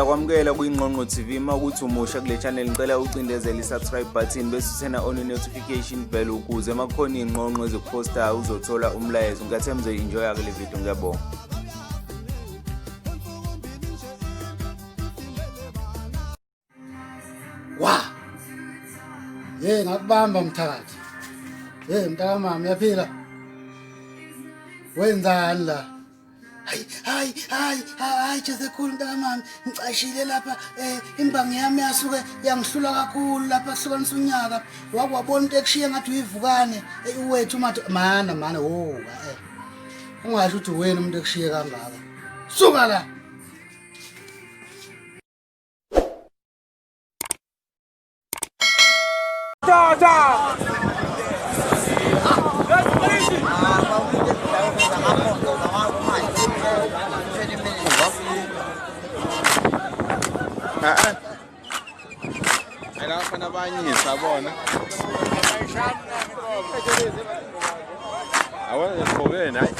Siyakwamukela kwiNgqongqo TV mawukuthi umusha kule channel ngicela ucindezele i-subscribe button bese uthena on i-notification bell ukuze makukhona ingqongqo ezikuposta uzothola umlayezo. Ngiyathemba enjoy kule video ngiyabonga. Wa. Ngakubamba Mthakathi. Mntakamama uyaphila? Wenzani la? Hayi Jesekhulu mntakamama ngicashile lapha imbangi yami yasuke yangihlula kakhulu lapha kuhlukanisa unyaka wakwabona into ekushiye ngathi uyivukane uwethu mathi mana ungasho ukuthi wena umuntu ekushiye kangaka suka la Lapha nabanye sabona awona eqhobene hayi